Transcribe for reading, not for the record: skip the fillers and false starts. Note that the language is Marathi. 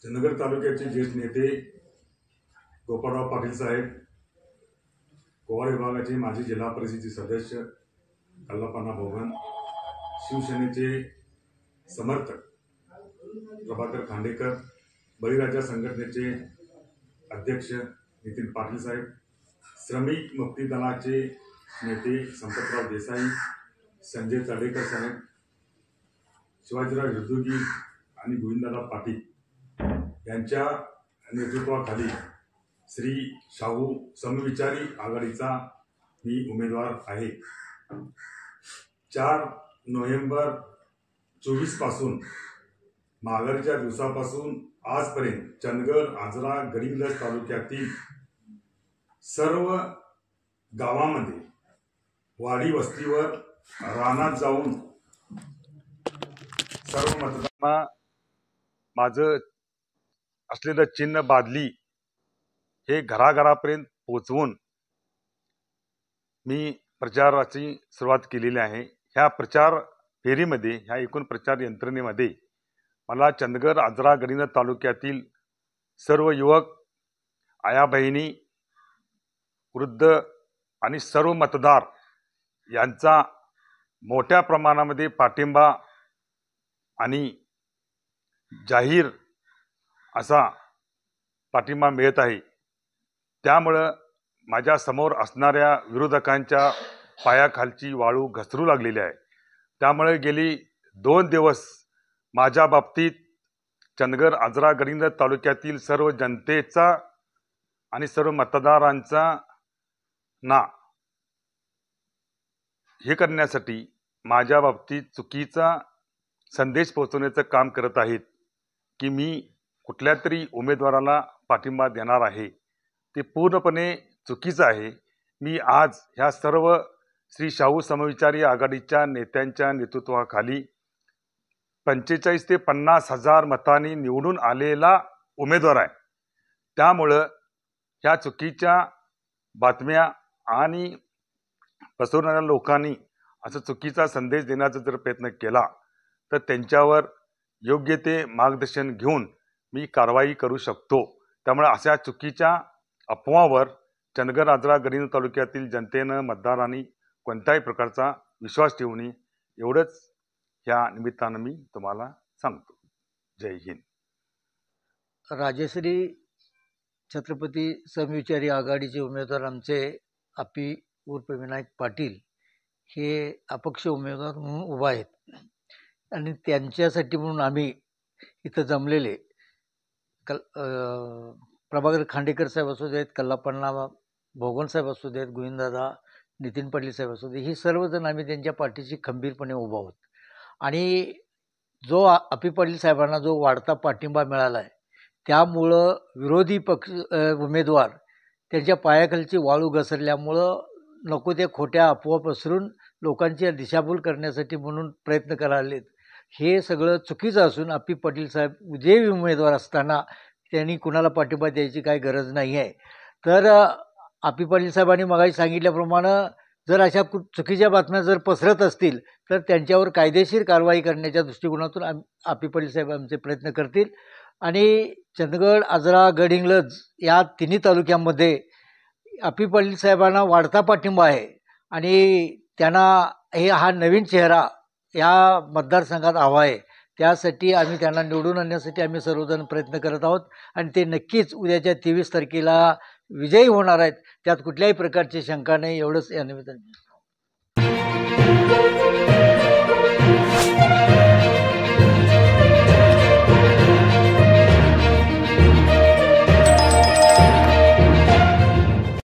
चंदगड तालुक्याचे ज्येष्ठ नेते गोपाळराव पाटील साहेब, गोवा विभागाचे माजी जिल्हा परिषदेचे सदस्य कल्लापन्ना भोगन, शिवसेनेचे समर्थक प्रभाकर खांडेकर, बळीराजा संघटनेचे अध्यक्ष नितीन पाटील साहेब, श्रमिक मुक्ती दलाचे नेते संपतराव देसाई, संजय तळेकर साहेब, शिवाजीराव हिरदुगी आणि गोविंददादा पाटील यांच्या नेतृत्वाखाली श्री शाहू समविचारी आघाडीचा मी उमेदवार आहे। 4 नोव्हेंबर 24 पासून माघारीच्या दिवसापासून आजपर्यंत चंदगड, आजरा, गडिंग्लज तालुक्यातील सर्व गावांमध्ये वाडी वस्तीवर रानात जाऊन सर्व मतदारांना माझं असलेलं चिन्ह बादली हे घराघरापर्यंत पोहोचवून मी प्रचाराची सुरुवात केलेली आहे। ह्या प्रचार फेरीमध्ये, ह्या एकूण प्रचार यंत्रणेमध्ये मला चंदगड, आजरा, गडिंग्लज तालुक्यातील सर्व युवक, आया बहिणी, वृद्ध आणि सर्व मतदार यांचा मोठ्या प्रमाणामध्ये पाठिंबा आणि जाहीर असा पाठिंबा मिळत आहे। त्यामुळं माझ्या समोर असणाऱ्या विरोधकांच्या पायाखालची वाळू घसरू लागलेली आहे। त्यामुळे गेली 2 दिवस माझ्या बाबतीत चंदगड, आजरा, गडिंग्लज तालुक्यातील सर्व जनतेचा आणि सर्व मतदारांचा हे करण्यासाठी माझ्या बाबतीत चुकीचा संदेश पोहोचवण्याचं काम करत आहेत की मी कुठल्या तरी उमेदवाराला पाठिंबा देणार आहे, ते पूर्णपणे चुकीचं आहे। मी आज ह्या सर्व श्री शाहू समविचारी आघाडीच्या नेत्यांच्या नेतृत्वाखाली 45 ते 50 हजार मतांनी निवडून आलेला उमेदवार आहे। त्यामुळं ह्या चुकीच्या बातम्या आणि पसरवणाऱ्या लोकांनी असं चुकीचा संदेश देण्याचा जर प्रयत्न केला तर त्यांच्यावर योग्य ते मार्गदर्शन घेऊन मी कारवाई करू शकतो। त्यामुळे अशा चुकीच्या अफवावर चंदगड, आजरा, गडिंग्लज तालुक्यातील जनतेनं, मतदारांनी कोणत्याही प्रकारचा विश्वास ठेवू नये, एवढंच ह्या निमित्तानं मी तुम्हाला सांगतो। जय हिंद। राजश्री छत्रपती समविचारी आघाडीचे उमेदवार आमचे आपी उर्फ विनायक पाटील हे अपक्ष उमेदवार म्हणून उभा आहेत आणि त्यांच्यासाठी म्हणून आम्ही इथं जमलेले प्रभाकर खांडेकर साहेब असू देत, कल्लापन्ना भोगन साहेब असू देत, गोविंददादा, नितीन पाटील साहेब असू देत, हे सर्वजण आम्ही त्यांच्या पाठीशी खंबीरपणे उभा आहोत। आणि जो आपी पाटील साहेबांना जो वाढता पाठिंबा मिळाला आहे त्यामुळं विरोधी पक्ष उमेदवार त्यांच्या पायाखालची वाळू घसरल्यामुळं नको त्या खोट्या अफवा पसरून लोकांची दिशाभूल करण्यासाठी म्हणून प्रयत्न करायलेत। हे सगळं चुकीचं असून आपी पाटील साहेब जे उमेदवार असताना त्यांनी कुणाला पाठिंबा द्यायची काही गरज नाही आहे। तर आपी पाटील साहेबांनी मगाशी सांगितल्याप्रमाणे जर अशा चुकीच्या बातम्या जर पसरत असतील तर त्यांच्यावर कायदेशीर कारवाई करण्याच्या दृष्टिकोनातून आपी पाटील साहेब आमचे प्रयत्न करतील। आणि चंदगड, आजरा, गडिंग्लज या तिन्ही तालुक्यांमध्ये आपी पाटील साहेबांना वाढता पाठिंबा आहे आणि त्यांना हा नवीन चेहरा या मतदारसंघात हवा आहे। त्यासाठी आम्ही त्यांना निवडून आणण्यासाठी आम्ही सर्वजण प्रयत्न करत आहोत आणि ते नक्कीच उद्याच्या 23 तारखेला विजयी होणार आहेत, त्यात कुठल्याही प्रकारची शंका नाही। एवढंच या निमित्ताने